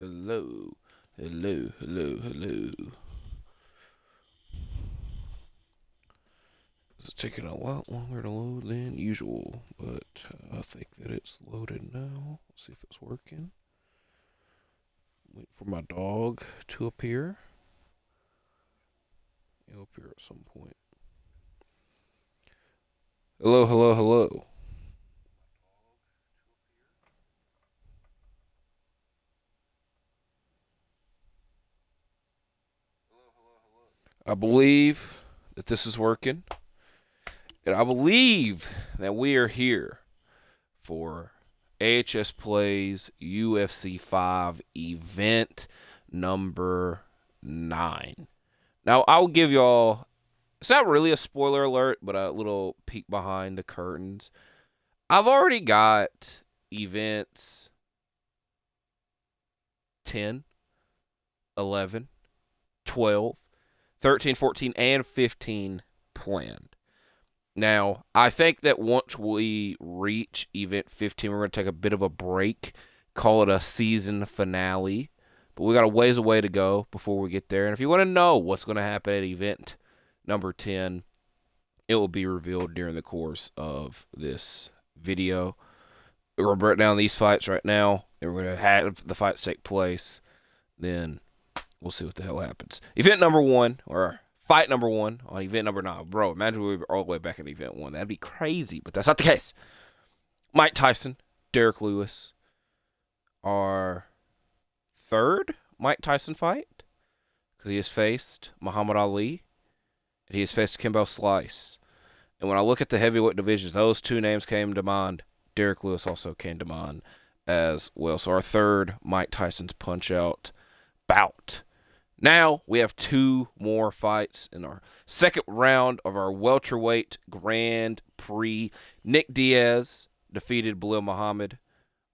Hello, hello, hello, hello. It's taking a lot longer to load than usual, but I think that it's loaded now. Let's see if it's working. Wait for my dog to appear. He'll appear at some point. Hello, hello, hello. I believe that this is working, and I believe that we are here for AHS Plays UFC 5 event number 9. Now, I'll give y'all, it's not really a spoiler alert, but a little peek behind the curtains. I've already got events 10, 11, 12, 13, 14, and 15 planned. Now, I think that once we reach event 15, we're going to take a bit of a break, call it a season finale. But we got a ways away to go before we get there. And if you want to know what's going to happen at event number 10, it will be revealed during the course of this video. We're going to break down these fights right now, and we're going to have the fights take place. Then we'll see what the hell happens. Event number 1, or fight number 1 on event number 9. Bro, imagine we were all the way back at event 1. That'd be crazy, but that's not the case. Mike Tyson, Derek Lewis, our third Mike Tyson fight, because he has faced Muhammad Ali, and he has faced Kimbo Slice. And when I look at the heavyweight divisions, those two names came to mind. Derek Lewis also came to mind as well. So our third Mike Tyson's Punch-Out bout. Now we have 2 more fights in our second round of our welterweight Grand Prix. Nick Diaz defeated Belal Muhammad.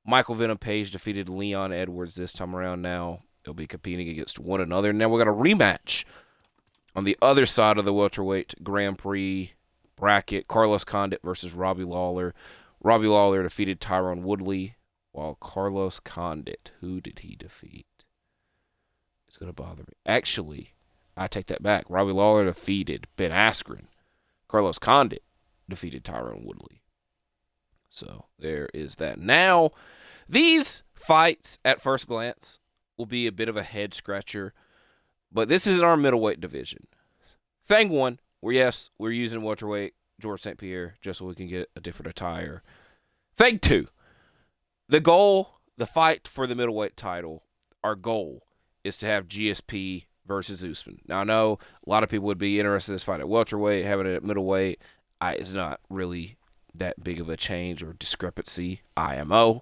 Michael Venom Page defeated Leon Edwards this time around. Now they'll be competing against one another. Now we got a rematch on the other side of the welterweight Grand Prix bracket. Carlos Condit versus Robbie Lawler. Robbie Lawler defeated Tyron Woodley, while Carlos Condit, who did he defeat? It's going to bother me. Actually, I take that back. Robbie Lawler defeated Ben Askren. Carlos Condit defeated Tyron Woodley. So there is that. Now, these fights at first glance will be a bit of a head scratcher, but this is in our middleweight division. Thing 1, we're using welterweight George St. Pierre just so we can get a different attire. Thing 2, the fight for the middleweight title, our goal is to have GSP versus Usman. Now, I know a lot of people would be interested in this fight at welterweight, having it at middleweight. It's not really that big of a change or discrepancy, IMO.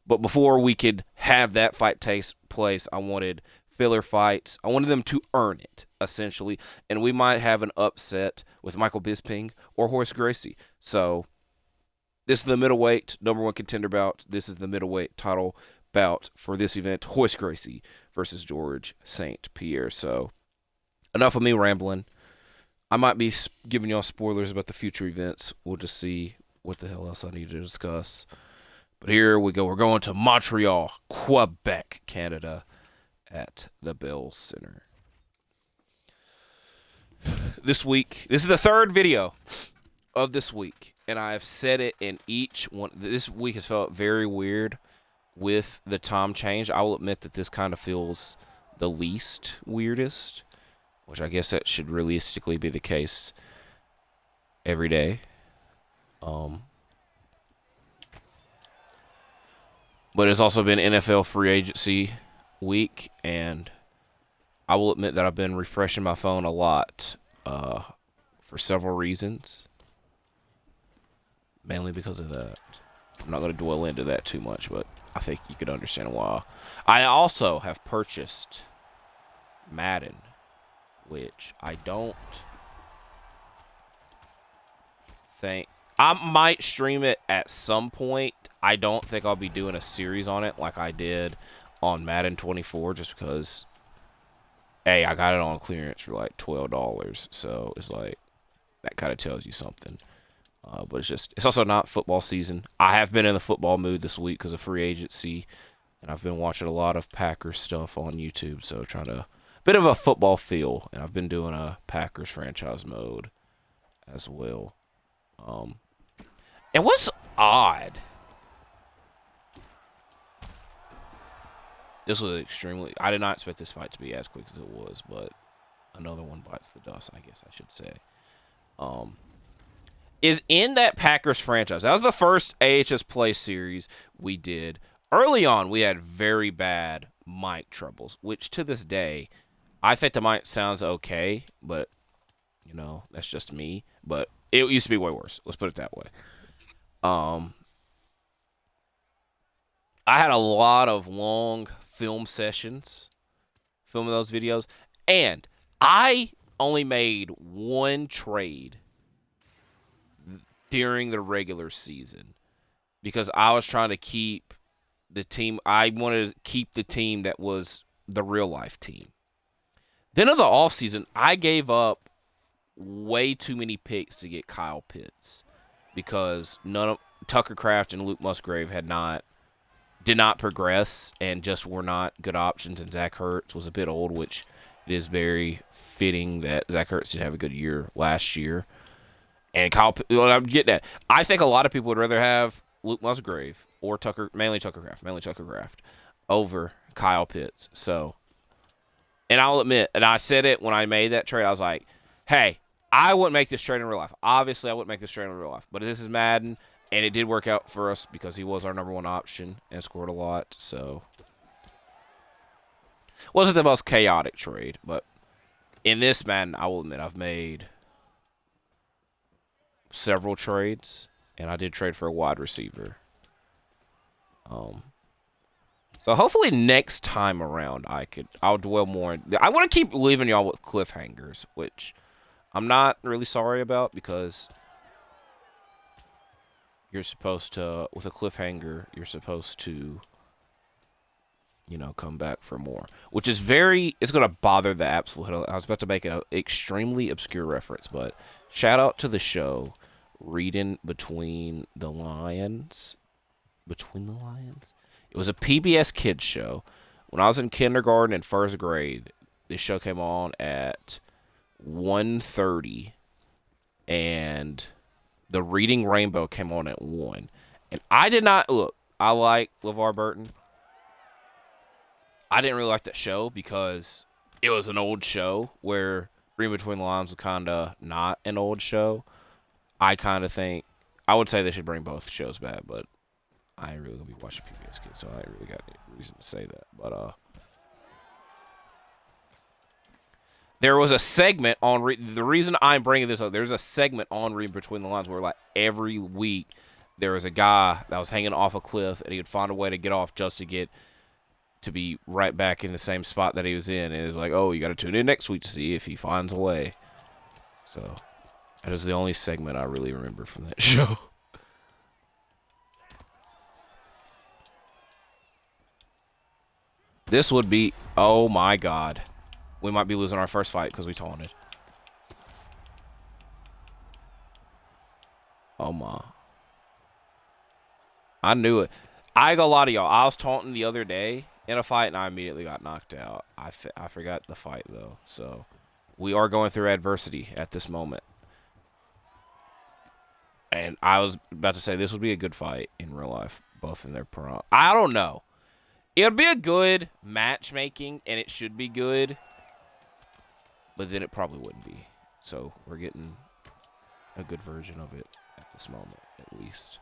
But before we could have that fight take place, I wanted filler fights. I wanted them to earn it, essentially. And we might have an upset with Michael Bisping or Horace Gracie. So this is the middleweight number 1 contender bout. This is the middleweight title bout for this event. Horace Gracie versus George St. Pierre. So enough of me rambling. I might be giving y'all spoilers about the future events. We'll just see what the hell else I need to discuss. But here we go. We're going to Montreal, Quebec, Canada, at the Bell Center. This week, this is the third video of this week, and I have said it in each one. This week has felt very weird with the time change. I will admit that this kind of feels the least weirdest, which I guess that should realistically be the case every day. But it's also been NFL free agency week, and I will admit that I've been refreshing my phone a lot for several reasons, mainly because of that. I'm not going to dwell into that too much, but I think you could understand why. I also have purchased Madden, which I don't think... I might stream it at some point. I don't think I'll be doing a series on it like I did on Madden 24, just because, hey, I got it on clearance for like $12, so it's like, that kind of tells you something. But it's also not football season. I have been in the football mood this week because of free agency and I've been watching a lot of Packers stuff on YouTube, so trying to bit of a football feel, and I've been doing a Packers franchise mode as well. Um, and what's odd, this was extremely. I did not expect this fight to be as quick as it was, but another one bites the dust, I guess I should say. Um, is in that Packers franchise. That was the first AHS Play series we did. Early on, we had very bad mic troubles, which to this day, I think the mic sounds okay, but, you know, that's just me. But it used to be way worse. Let's put it that way. Um, I had a lot of long film sessions filming those videos, and I only made one trade during the regular season because I was trying to keep the team. I wanted to keep the team that was the real life team. Then in the offseason, I gave up way too many picks to get Kyle Pitts because none of Tucker Kraft and Luke Musgrave did not progress and just were not good options. And Zach Ertz was a bit old, which it is very fitting that Zach Ertz did have a good year last year. And well, I'm getting that. I think a lot of people would rather have Luke Musgrave or mainly Tucker Kraft, over Kyle Pitts. So, and I'll admit, and I said it when I made that trade, I was like, hey, I wouldn't make this trade in real life. Obviously, I wouldn't make this trade in real life, but this is Madden, and it did work out for us because he was our number one option and scored a lot. So, wasn't the most chaotic trade, but in this Madden, I will admit, I've made several trades, and I did trade for a wide receiver. So hopefully next time around I'll dwell more. I want to keep leaving y'all with cliffhangers, which I'm not really sorry about because you're supposed to, with a cliffhanger, you're supposed to, you know, come back for more, which is it's going to bother the absolute hell. I was about to make an extremely obscure reference, but shout out to the show, Reading Between the Lions. Between the Lions? It was a PBS kids show. When I was in kindergarten and first grade, this show came on at 1:30, and the Reading Rainbow came on at 1. And I did not look. I like LeVar Burton. I didn't really like that show because it was an old show where Reading Between the Lines was kind of not an old show. I kind of think I would say they should bring both shows back, but I ain't really gonna be watching PBS Kids, so I ain't really got any reason to say that. But there was a segment on the reason I'm bringing this up. There's a segment on Reading Between the Lines where like every week there was a guy that was hanging off a cliff and he would find a way to get off just to be right back in the same spot that he was in. And it was like, oh, you got to tune in next week to see if he finds a way. So that is the only segment I really remember from that show. This would be, oh my god. We might be losing our first fight because we taunted. Oh my. I knew it. I got a lot of y'all. I was taunting the other day in a fight and I immediately got knocked out. I forgot the fight though. So we are going through adversity at this moment. And I was about to say this would be a good fight in real life. Both in their prime. I don't know. It would be a good matchmaking, and it should be good, but then it probably wouldn't be. So we're getting a good version of it at this moment, at least.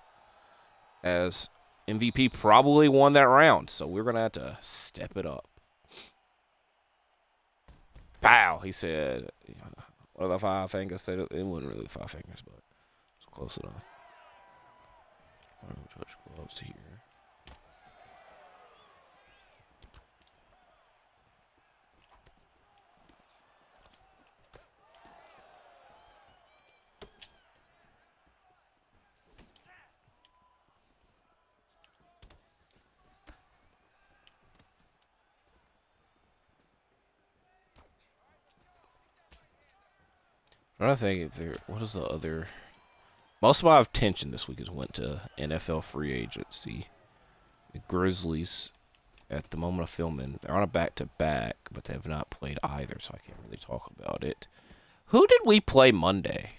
As MVP probably won that round, so we're going to have to step it up. Pow! He said, what are the 5 fingers? Said it wasn't really 5 fingers, but it's close enough. I'm going to touch gloves here. I think if there, what is the other? Most of my attention this week has went to NFL free agency. The Grizzlies at the moment of filming. They're on a back-to-back, but they have not played either, so I can't really talk about it. Who did we play Monday?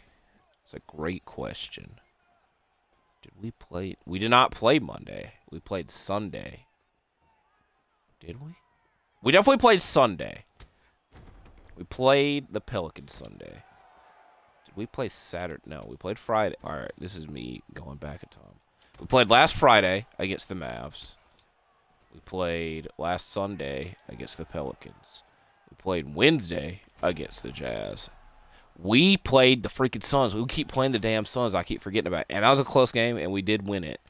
It's a great question. Did we play? We did not play Monday. We played Sunday. Did we? We definitely played Sunday. We played the Pelicans Sunday. Did we play Saturday? No, we played Friday. All right, this is me going back in time. We played last Friday against the Mavs. We played last Sunday against the Pelicans. We played Wednesday against the Jazz. We played the freaking Suns. We keep playing the damn Suns. I keep forgetting about it. And that was a close game, and we did win it.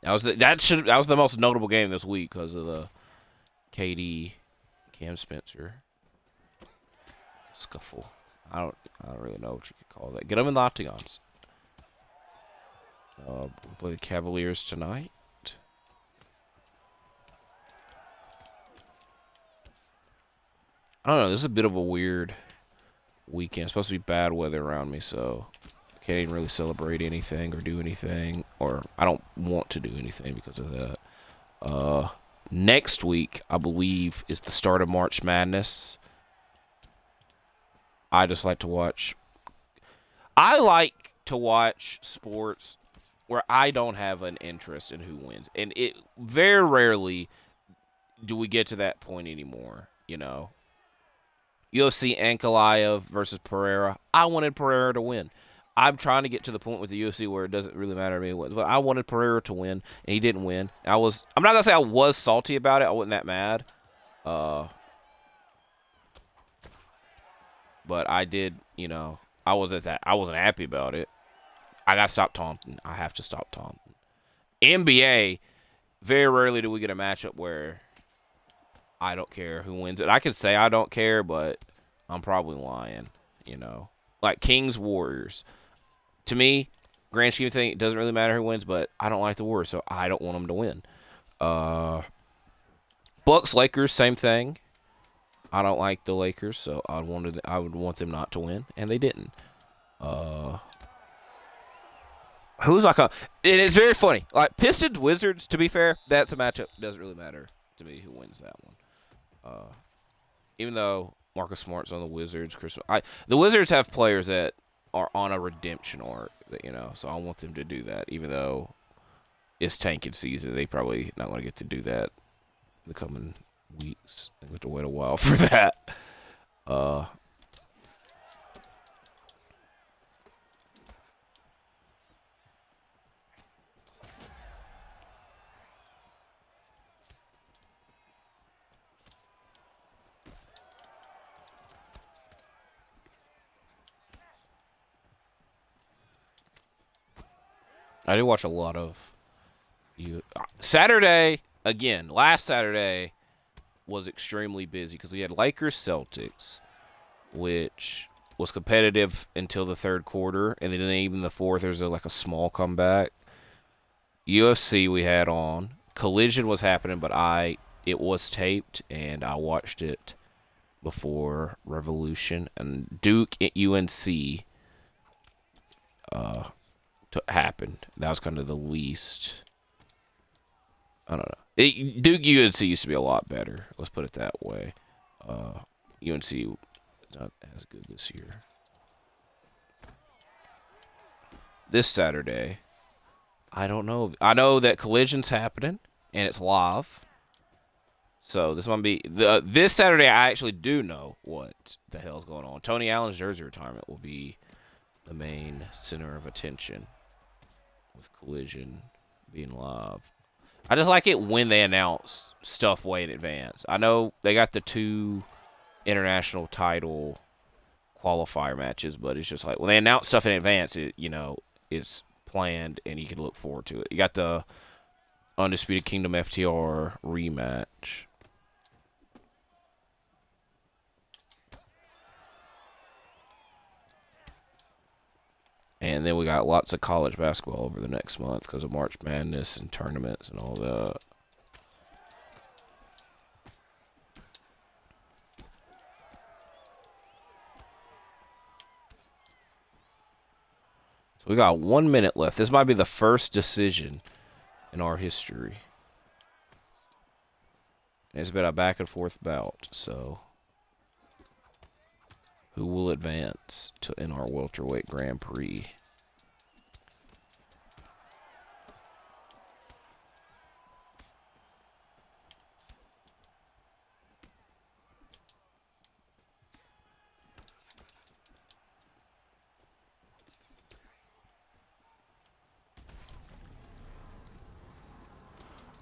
That was the most notable game this week because of the KD Cam Spencer scuffle. I don't really know what you could call that. Get them in the octagons. We play the Cavaliers tonight. I don't know. This is a bit of a weird weekend. It's supposed to be bad weather around me, so I can't even really celebrate anything or do anything, or I don't want to do anything because of that. Next week, I believe, is the start of March Madness. I just like to watch. I like to watch sports where I don't have an interest in who wins, and it very rarely do we get to that point anymore. You know, UFC Ankalaev versus Pereira. I wanted Pereira to win. I'm trying to get to the point with the UFC where it doesn't really matter to me what, but I wanted Pereira to win, and he didn't win. I'm not gonna say I was salty about it. I wasn't that mad. But I did, I wasn't happy about it. I got to stop taunting. I have to stop taunting. NBA, very rarely do we get a matchup where I don't care who wins it. I could say I don't care, but I'm probably lying, Like Kings Warriors. To me, grand scheme of thing, it doesn't really matter who wins, but I don't like the Warriors, so I don't want them to win. Bucks Lakers, same thing. I don't like the Lakers, so I would want them not to win, and they didn't. Who's like and it's very funny. Like Pistons Wizards, to be fair, that's a matchup. Doesn't really matter to me who wins that one. Even though Marcus Smart's on the Wizards, the Wizards have players that are on a redemption arc, so I want them to do that. Even though it's tanking season, they probably not going to get to do that in the coming weeks. I have to wait a while for that. I did watch a lot of Saturday again. Last Saturday was extremely busy because we had Lakers Celtics, which was competitive until the third quarter, and then even the fourth, there's like a small comeback. UFC we had on. Collision was happening, but it was taped, and I watched it before Revolution. And Duke at UNC happened. That was kind of the least. I don't know. Duke UNC used to be a lot better. Let's put it that way. UNC is not as good this year. This Saturday, I don't know. I know that Collision's happening, and it's live. So this might be this Saturday. I actually do know what the hell's going on. Tony Allen's jersey retirement will be the main center of attention with Collision being live. I just like it when they announce stuff way in advance. I know they got the 2 international title qualifier matches, but it's just like when they announce stuff in advance, it's planned and you can look forward to it. You got the Undisputed Kingdom FTR rematch. And then we got lots of college basketball over the next month because of March Madness and tournaments and all that. So we got 1 minute left. This might be the first decision in our history. It's been a back and forth bout, so who will advance to in our welterweight Grand Prix?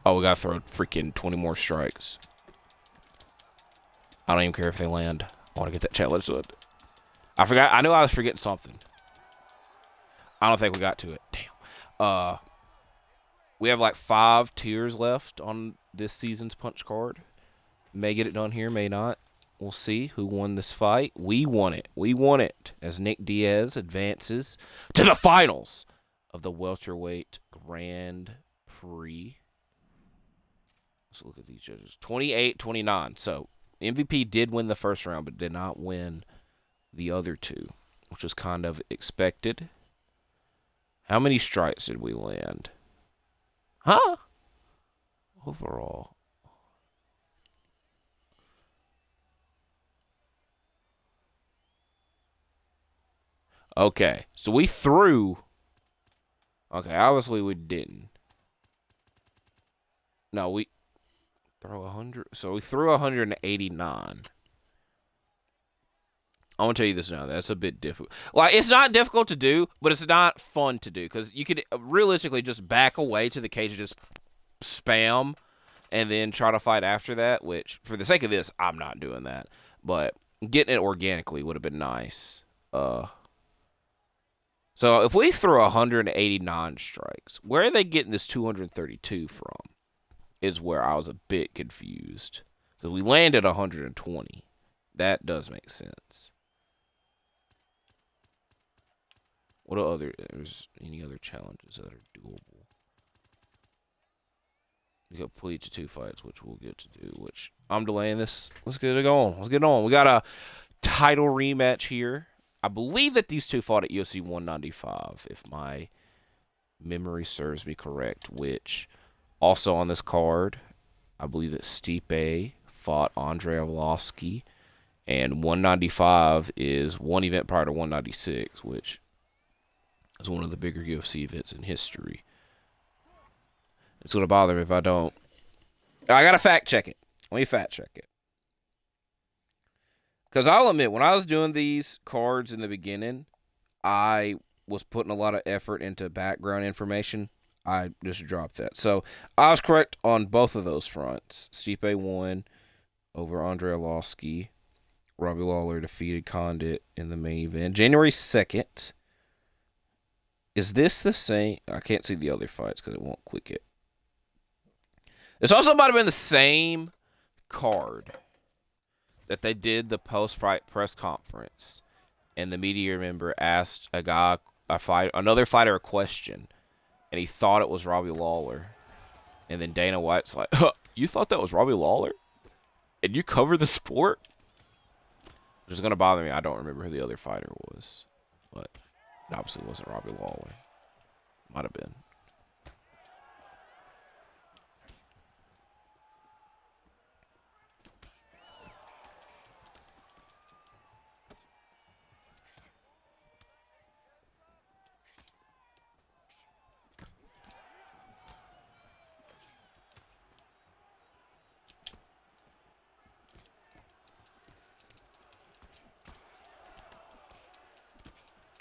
Oh, we gotta throw freaking 20 more strikes. I don't even care if they land. I want to get that challenge done. I forgot. I knew I was forgetting something. I don't think we got to it. Damn. We have like 5 tiers left on this season's punch card. May get it done here, may not. We'll see who won this fight. We won it. We won it as Nick Diaz advances to the finals of the welterweight Grand Prix. Let's look at these judges. 28-29. So MVP did win the first round, but did not win the other two, which was kind of expected. How many strikes did we land? Huh? Overall. Okay, so we threw. Okay, obviously we didn't. No, we throw 100. So we threw 189. I want to tell you this now. That's a bit difficult. Like, it's not difficult to do, but it's not fun to do because you could realistically just back away to the cage and just spam and then try to fight after that, which, for the sake of this, I'm not doing that. But getting it organically would have been nice. So if we throw 189 strikes, where are they getting this 232 from? Is where I was a bit confused. Because we landed 120. That does make sense. What are there's any other challenges that are doable? We complete the 2 fights, which we'll get to do, which I'm delaying this. Let's get it going. Let's get on. We got a title rematch here. I believe that these two fought at UFC 195, if my memory serves me correct, which also on this card, I believe that Stipe fought Andrei Arlovski, and 195 is one event prior to 196, which is one of the bigger UFC events in history. It's going to bother me if I don't. I got to fact check it. Let me fact check it. Because I'll admit, when I was doing these cards in the beginning, I was putting a lot of effort into background information. I just dropped that. So I was correct on both of those fronts. Stipe won over Andrei Arlovski. Robbie Lawler defeated Condit in the main event. January 2nd. Is this the same? I can't see the other fights because it won't click it. This also might have been the same card that they did the post-fight press conference, and the media member asked another fighter a question, and he thought it was Robbie Lawler, and then Dana White's like, huh, "You thought that was Robbie Lawler, and you cover the sport?" Which is gonna bother me. I don't remember who the other fighter was, but it obviously wasn't Robbie Lawler. Might have been.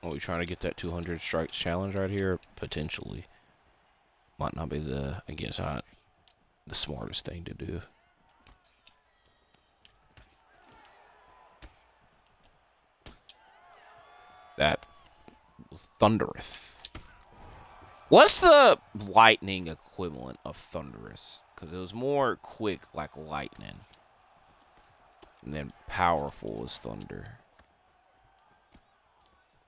Are we trying to get that 200 strikes challenge right here? Potentially. Might not be again, it's not the smartest thing to do. That was thunderous. What's the lightning equivalent of thunderous? Because it was more quick like lightning. And then powerful as thunder.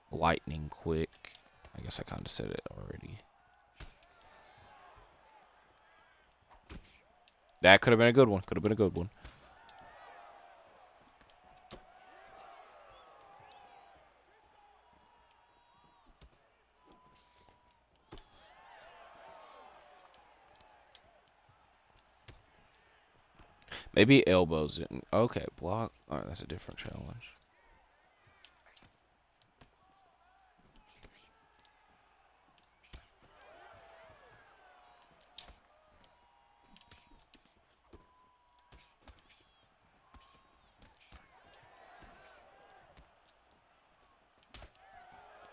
Lightning quick. I guess I kind of said it already. That could have been a good one. Could have been a good one. Maybe elbows didn't. Okay, block. All right, that's a different challenge.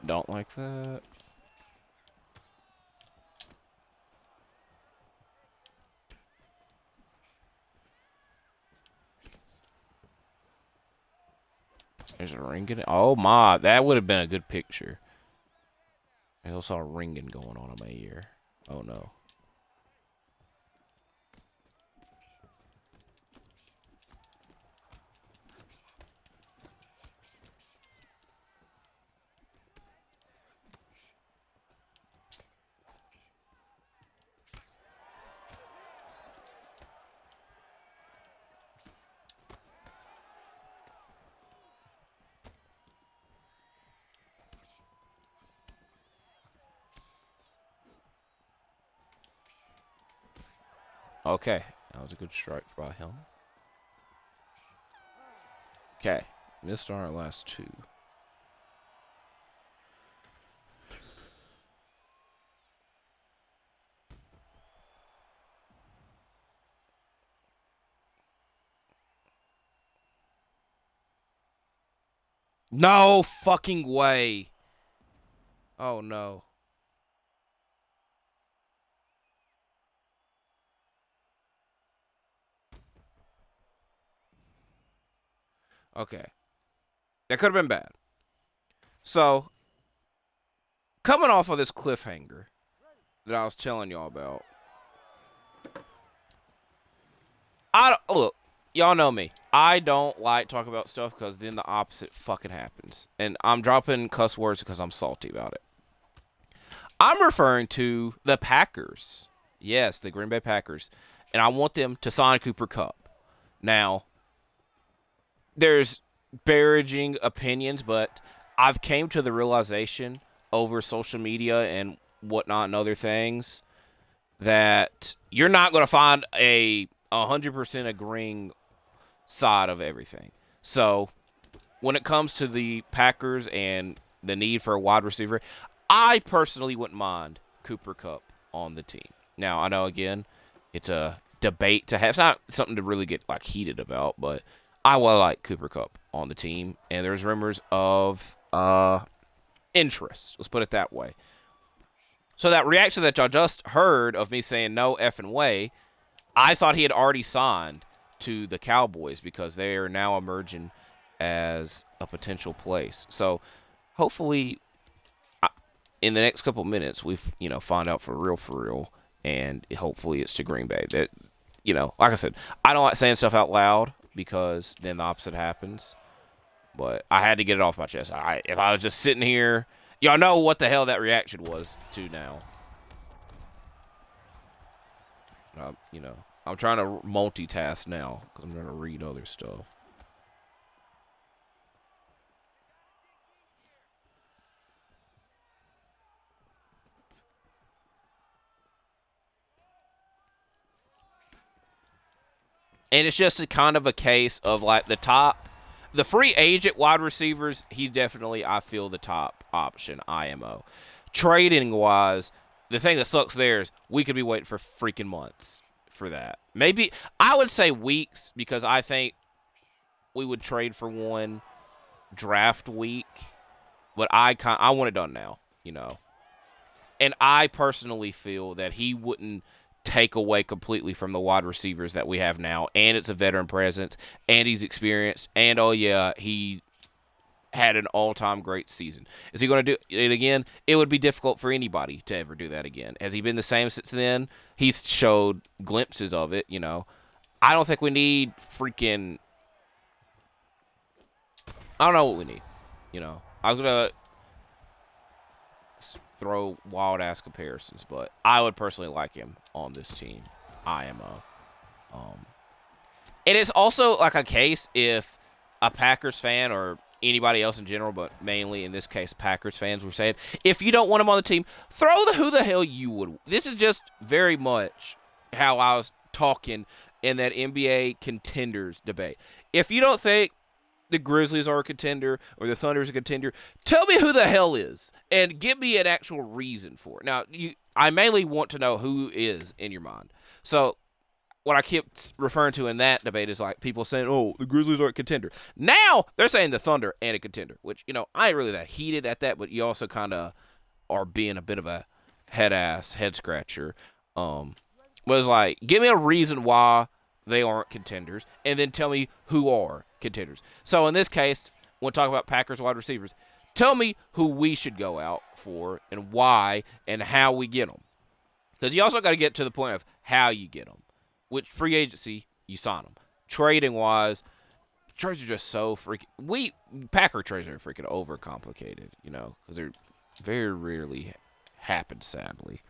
Don't like that. There's a ringing. Oh my, that would have been a good picture. I also saw a ringing going on in my ear. Oh no. Okay, that was a good strike by him. Okay, missed on our last two. No fucking way. Oh no. Okay. That could have been bad. So, coming off of this cliffhanger that I was telling y'all about, look, y'all know me. I don't like talking about stuff because then the opposite fucking happens. And I'm dropping cuss words because I'm salty about it. I'm referring to the Packers. Yes, the Green Bay Packers. And I want them to sign Cooper Kupp. Now, there's disparaging opinions, but I've came to the realization over social media and whatnot and other things that you're not going to find a 100% agreeing side of everything. So when it comes to the Packers and the need for a wide receiver, I personally wouldn't mind Cooper Kupp on the team. Now, I know, again, it's a debate to have. It's not something to really get like heated about, but I would like Cooper Kupp on the team, and there's rumors of interest. Let's put it that way. So that reaction that y'all just heard of me saying no effing way, I thought he had already signed to the Cowboys because they are now emerging as a potential place. So hopefully in the next couple minutes we find out for real, and hopefully it's to Green Bay. That like I said, I don't like saying stuff out loud because then the opposite happens. But I had to get it off my chest. If I was just sitting here, y'all know what the hell that reaction was to now. I'm trying to multitask now because I'm going to read other stuff. And it's just a kind of a case of like the free agent wide receivers, he's definitely, I feel, the top option, IMO. Trading wise, the thing that sucks there is we could be waiting for freaking months for that. Maybe, I would say weeks because I think we would trade for one draft week, but I want it done now, And I personally feel that he wouldn't take away completely from the wide receivers that we have now, and it's a veteran presence, and he's experienced, and oh yeah, he had an all-time great season. Is he going to do it again? It would be difficult for anybody to ever do that again. Has he been the same since then? He's showed glimpses of it, I don't think we need freaking... I don't know what we need, I was going to throw wild-ass comparisons, but I would personally like him on this team, IMO. And it's also like a case if a Packers fan or anybody else in general, but mainly in this case Packers fans were saying, if you don't want him on the team, throw who the hell you would. This is just very much how I was talking in that NBA contenders debate. If you don't think the Grizzlies are a contender or the Thunder is a contender, tell me who the hell is and give me an actual reason for it. Now, I mainly want to know who is in your mind. So what I kept referring to in that debate is like people saying, "Oh, the Grizzlies are a contender." Now they're saying the Thunder and a contender, which I ain't really that heated at that, but you also kind of are being a bit of a head scratcher. Was like, give me a reason why they aren't contenders, and then tell me who are contenders. So in this case, when we talk about Packers wide receivers, tell me who we should go out for and why and how we get them. Because you also got to get to the point of how you get them. Which free agency, you sign them. Trading wise, trades are just so freaking. Packer trades are freaking overcomplicated, because they're very rarely happen, sadly.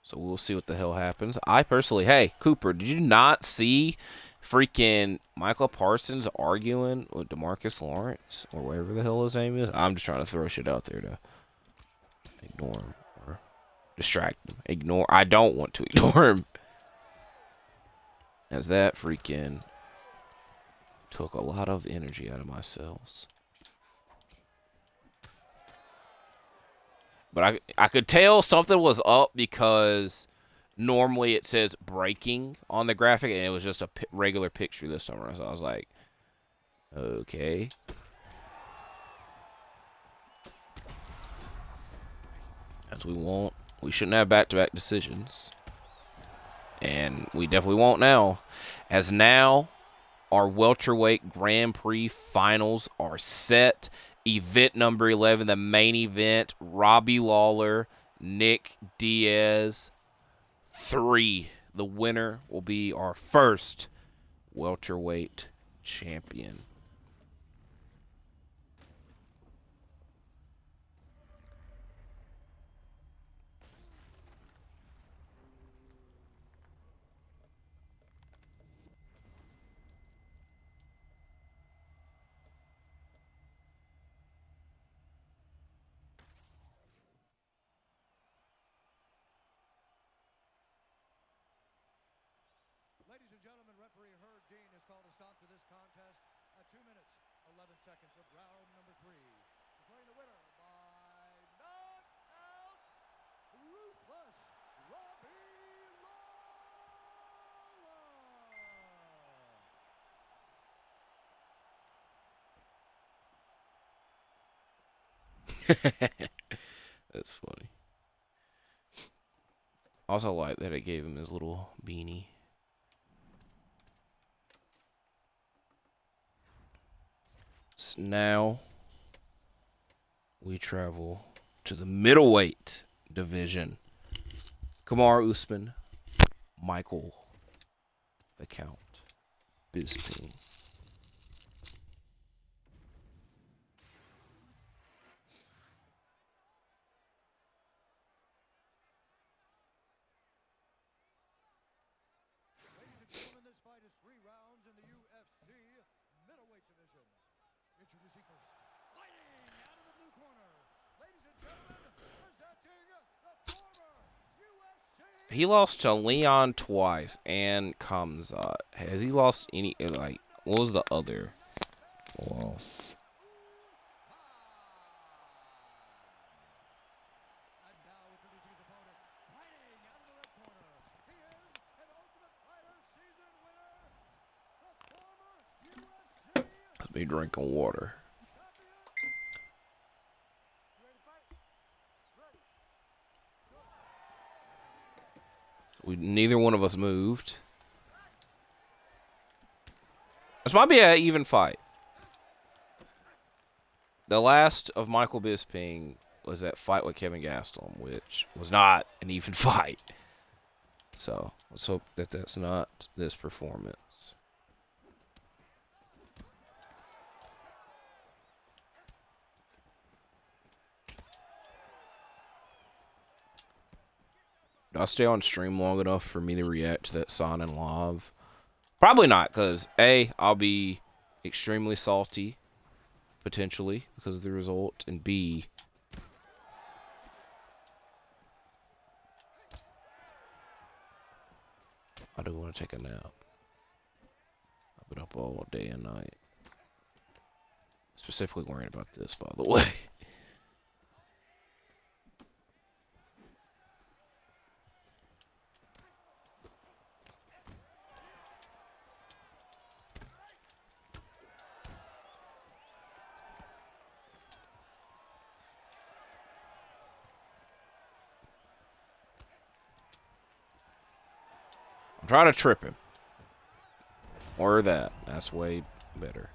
So we'll see what the hell happens. I personally, hey, Cooper, did you not see freaking Michael Parsons arguing with DeMarcus Lawrence or whatever the hell his name is? I'm just trying to throw shit out there to ignore him or distract him. I don't want to ignore him. As that freaking took a lot of energy out of my cells. But I could tell something was up because normally it says breaking on the graphic, and it was just a regular picture this time around. So I was like, okay. As we shouldn't have back-to-back decisions. And we definitely won't now. As now, our welterweight Grand Prix finals are set. Event number 11, the main event, Robbie Lawler, Nick Diaz. 3. The winner will be our first welterweight champion. Ladies and gentlemen, referee Herb Dean has called a stop to this contest at 2 minutes, 11 seconds of round number 3. Declaring the winner by knockout, Ruthless Robbie Lawler. That's funny. Also like that it gave him his little beanie. So now we travel to the middleweight division. Kamaru Usman, Michael the Count Bisping. Ladies and gentlemen, this fight is 3 rounds in the UFC middleweight division. Introducing first, fighting out of the blue corner. Ladies and gentlemen, presenting the former UFC. He lost to Leon twice and Kamzat. Has he lost any, like, what was the other loss? And now introducing his opponent, fighting out of the red corner. He is an Ultimate Fighter season winner, the former UFC Let's be drinking water. Neither one of us moved. This might be an even fight. The last of Michael Bisping was that fight with Kevin Gastelum, which was not an even fight. So let's hope that that's not this performance. Do I stay on stream long enough for me to react to that sign in live? Probably not, because A, I'll be extremely salty, potentially, because of the result, and B, I do want to take a nap. I've been up all day and night. Specifically worrying about this, by the way. I'm trying to trip him. Or that. That's way better.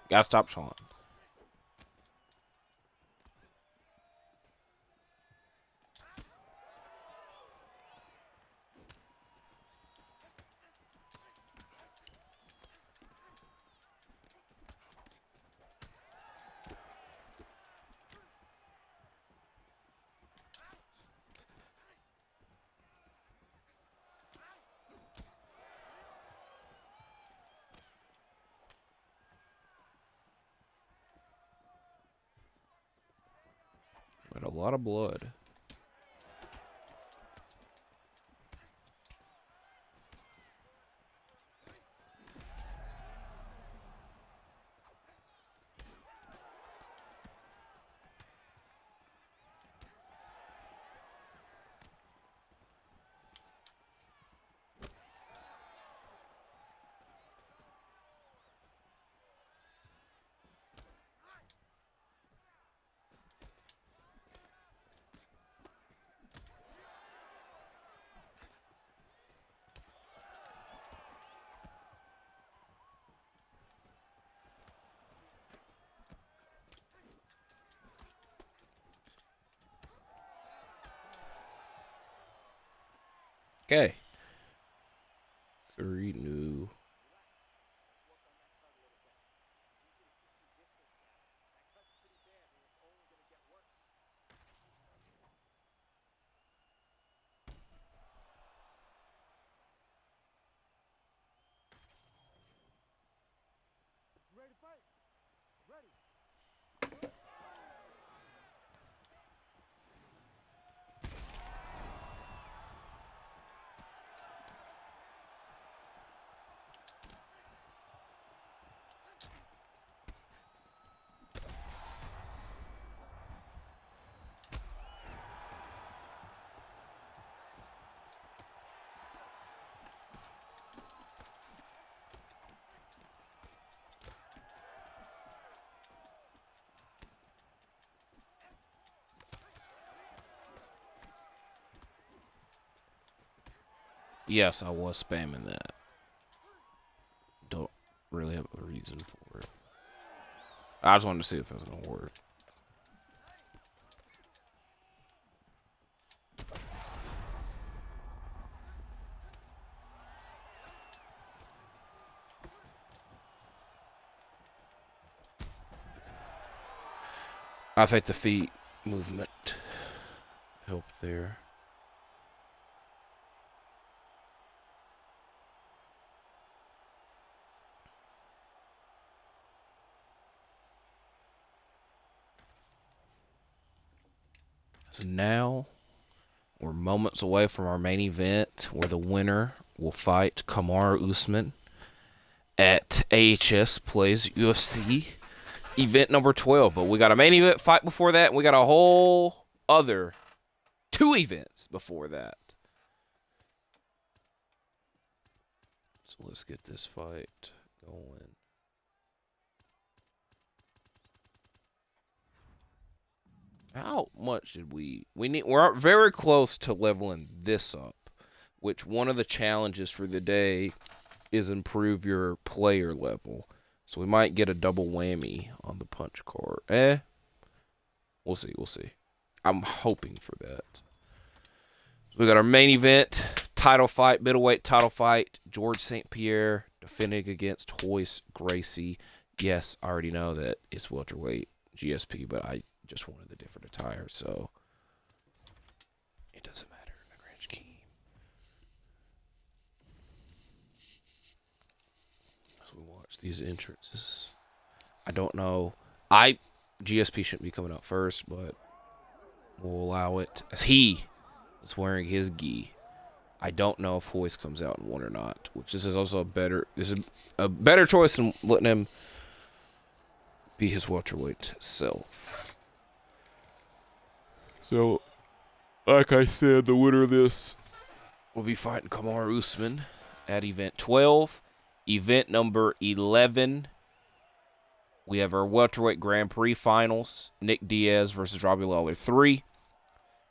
Gotta stop taunting. But a lot of blood. Okay. 3 new. Ready to fight? Ready. Yes, I was spamming that. Don't really have a reason for it. I just wanted to see if it was going to work. I think the feet movement helped there. So now we're moments away from our main event where the winner will fight Kamaru Usman at AHS plays UFC event number 12. But we got a main event fight before that, and we got a whole other 2 events before that. So let's get this fight going. How much did we're very close to leveling this up, which one of the challenges for the day is improve your player level. So we might get a double whammy on the punch card. We'll see. I'm hoping for that. So we got our main event, title fight, middleweight title fight. George St. Pierre defending against Royce Gracie. Yes, I already know that it's welterweight GSP, but I just wanted the different attire, so it doesn't matter in the grand scheme. These entrances. I don't know. GSP shouldn't be coming out first, but we'll allow it as he is wearing his gi. I don't know if Hoist comes out in one or not, which this is also a better. This is a better choice than letting him be his welterweight self. So, like I said, the winner of this will be fighting Kamaru Usman at event 12. Event number 11, we have our welterweight Grand Prix finals, Nick Diaz versus Robbie Lawler 3.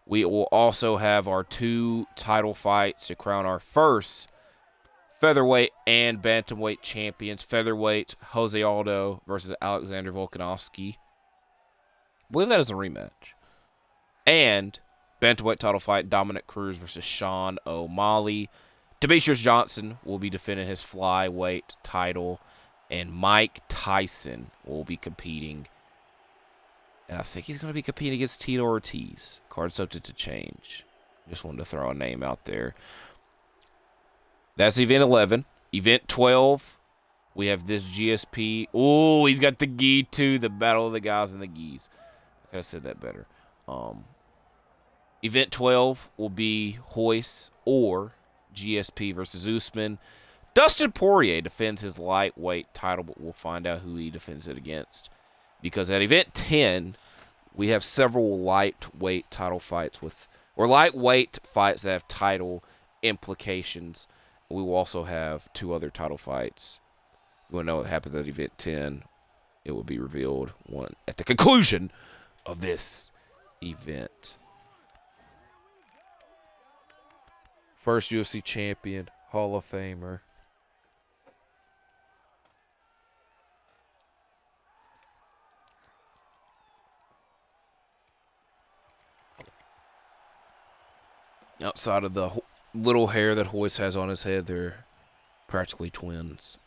We will also have our 2 title fights to crown our first featherweight and bantamweight champions. Featherweight, Jose Aldo versus Alexander Volkanovski. I believe that is a rematch. And bantamweight title fight, Dominic Cruz versus Sean O'Malley. Demetrius Johnson will be defending his flyweight title, and Mike Tyson will be competing. And I think he's going to be competing against Tito Ortiz. Card subject to change. Just wanted to throw a name out there. That's event 11. Event 12, we have this GSP. Oh, he's got the gi too. The battle of the guys and the gis. I could have said that better. Event 12 will be Hoist or GSP versus Usman. Dustin Poirier defends his lightweight title, but we'll find out who he defends it against. Because at event 10, we have several lightweight title fights or lightweight fights that have title implications. We will also have 2 other title fights. If you want to know what happens at event 10, it will be revealed at the conclusion of this event. First UFC champion, Hall of Famer. Outside of the little hair that Hoist has on his head, they're practically twins.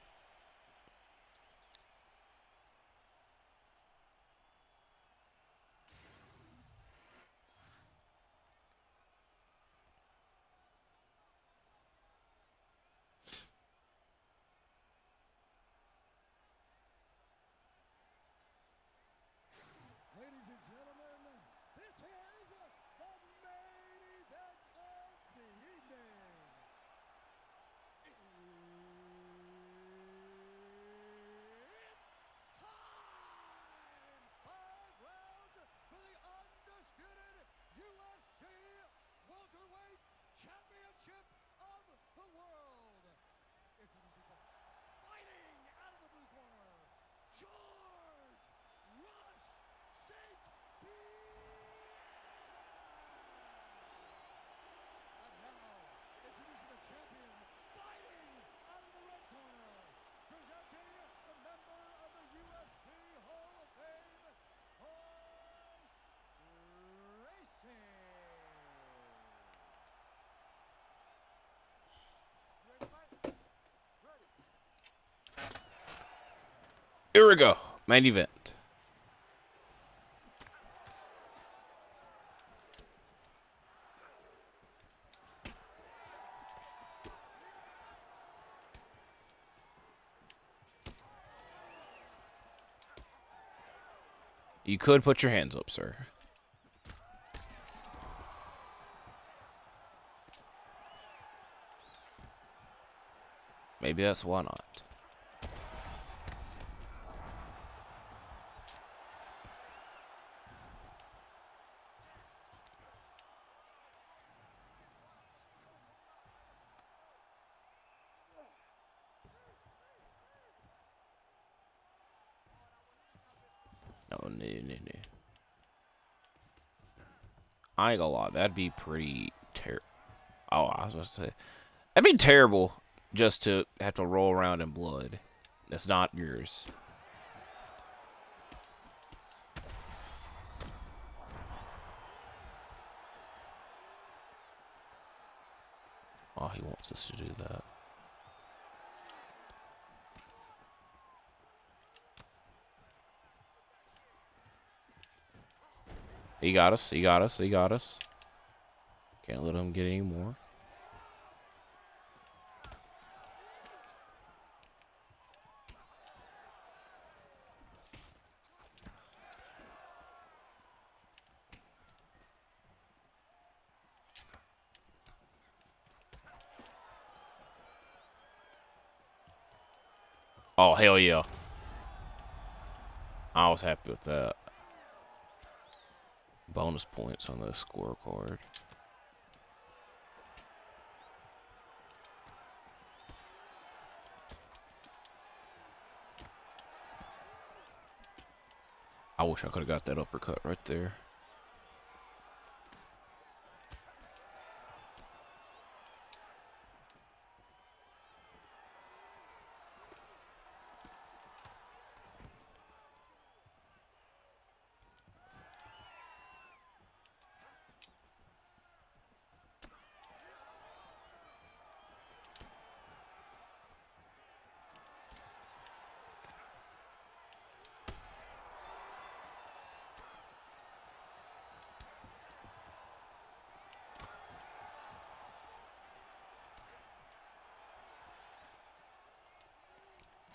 Ladies and gentlemen, this is the main event of the evening. It's time! 5 rounds for the undisputed UFC welterweight championship of the world. Introducing first, fighting out of the blue corner, George Rush St. Pierre. And now, introducing the champion, fighting out of the red corner, presenting the member of the UFC Hall of Fame, Horse Racing. Ready to fight? Ready. Here we go. Main event. You could put your hands up, sir. Maybe that's why not. Oh, no. I ain't gonna lie, that'd be pretty terrible. Oh, I was going to say, that'd be terrible just to have to roll around in blood. That's not yours. Oh, he wants us to do that. He got us. He got us. He got us. Can't let him get any more. Oh, hell yeah. I was happy with that. Bonus points on the scorecard. I wish I could have got that uppercut right there.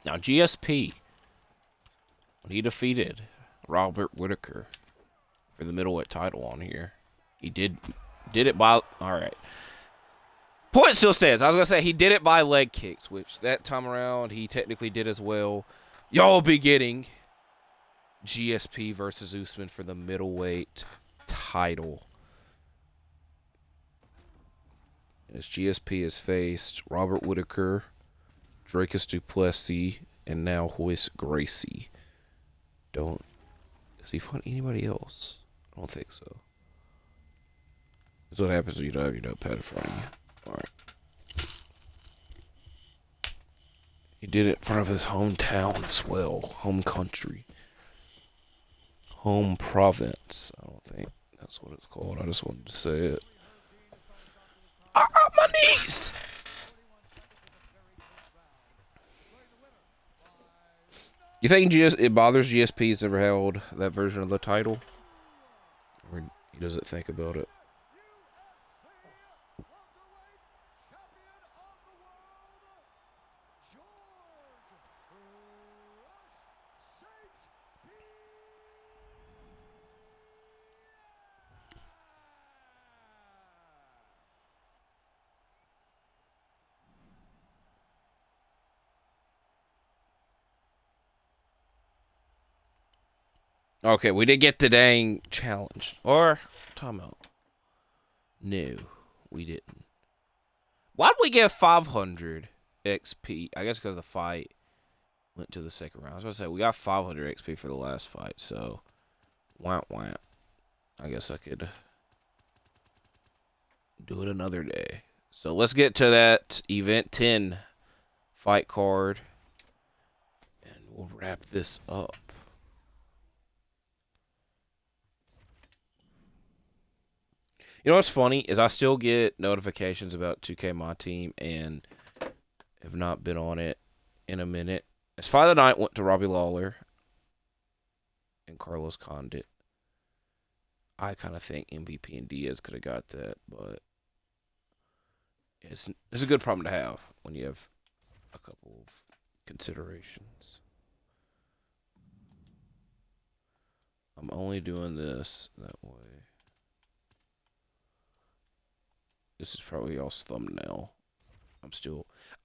Now, GSP, when he defeated Robert Whitaker for the middleweight title on here, he did it by, all right. Point still stands. I was going to say he did it by leg kicks, which that time around he technically did as well. Y'all be getting GSP versus Usman for the middleweight title. As GSP has faced Robert Whitaker, Dracus Duplessis, and now Royce Gracie. Has he fought anybody else? I don't think so. That's what happens when you don't have your notepad in front of you. Alright. He did it in front of his hometown as well. Home country. Home province. I don't think that's what it's called. I just wanted to say it. My knees! You think it bothers GSP's ever held that version of the title? Or he doesn't think about it? Okay, we did get the dang challenge. Or, timeout. No, we didn't. Why'd we get 500 XP? I guess because the fight went to the second round. I was going to say, we got 500 XP for the last fight, so... Wah. I guess I could do it another day. So let's get to that Event 10 fight card. And we'll wrap this up. You know what's funny is I still get notifications about 2K My Team and have not been on it in a minute. As Fight of the Night went to Robbie Lawler and Carlos Condit. I kind of think MVP and Diaz could have got that, but it's a good problem to have when you have a couple of considerations. I'm only doing this that way. This is probably y'all's thumbnail.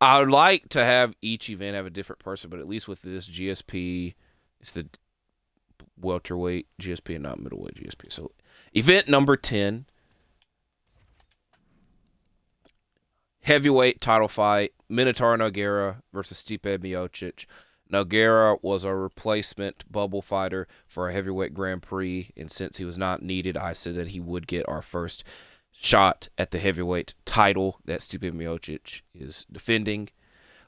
I would like to have each event have a different person, but at least with this GSP, it's the welterweight GSP and not middleweight GSP. So, event number 10, heavyweight title fight, Minotaur Nogueira versus Stipe Miocic. Nogueira was a replacement bubble fighter for a heavyweight Grand Prix, and since he was not needed, I said that he would get our first shot at the heavyweight title that Stipe Miocic is defending.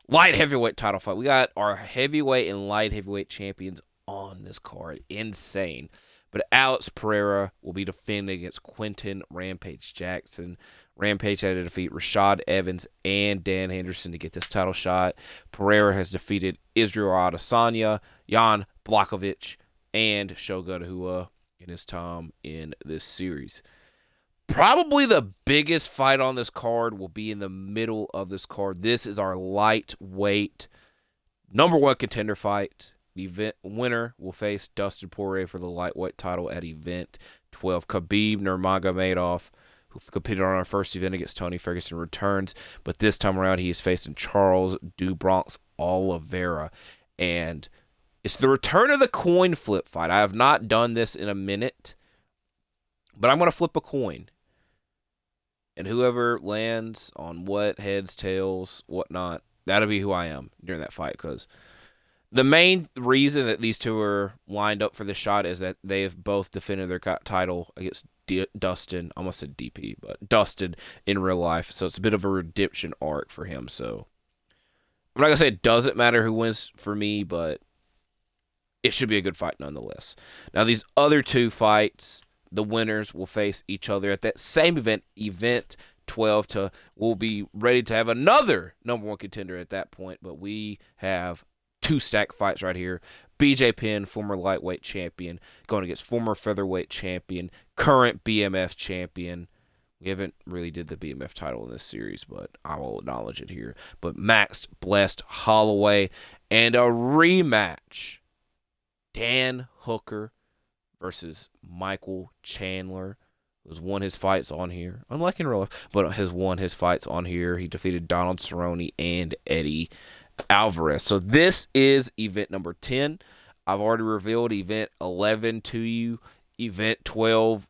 Light heavyweight title fight. We got our heavyweight and light heavyweight champions on this card. Insane. But Alex Pereira will be defending against Quentin Rampage Jackson. Rampage had to defeat Rashad Evans and Dan Henderson to get this title shot. Pereira has defeated Israel Adesanya, Jan Blachowicz, and Shogun Rua in his time in this series. Probably the biggest fight on this card will be in the middle of this card. This is our lightweight number one contender fight. The event winner will face Dustin Poirier for the lightweight title at event 12. Khabib Nurmagomedov, who competed on our first event against Tony Ferguson, returns, but this time around he is facing Charles do Bronx Oliveira And it's the return of the coin flip fight. I have not done this in a minute, but I'm going to flip a coin. And whoever lands on what, heads, tails, whatnot, that'll be who I am during that fight. Because the main reason that these two are lined up for this shot is that they have both defended their title against Dustin. I almost said DP, but Dustin in real life. So it's a bit of a redemption arc for him. So I'm not going to say it doesn't matter who wins for me, but it should be a good fight nonetheless. Now, these other two fights, the winners will face each other at that same event 12 to we'll be ready to have another number one contender at that point, but we have two stack fights right here. BJ Penn, former lightweight champion, going against former featherweight champion, current BMF champion. We haven't really did the BMF title in this series, but I will acknowledge it here. But Max Blessed Holloway and a rematch. Dan Hooker versus Michael Chandler, who's won his fights on here, unlike in real life, but has won his fights on here. He defeated Donald Cerrone and Eddie Alvarez. So this is event number 10. I've already revealed event 11 to you. Event 12,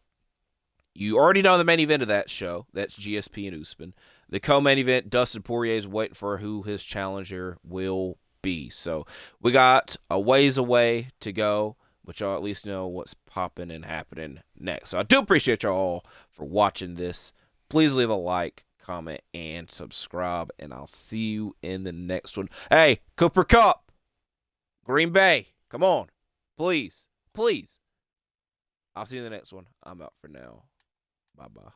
you already know the main event of that show. That's GSP and Usman. The co-main event, Dustin Poirier is waiting for who his challenger will be. So we got a ways away to go, but y'all at least know what's popping and happening next. So I do appreciate y'all all for watching this. Please leave a like, comment, and subscribe, and I'll see you in the next one. Hey, Cooper Kupp, Green Bay, come on. Please, please. I'll see you in the next one. I'm out for now. Bye-bye.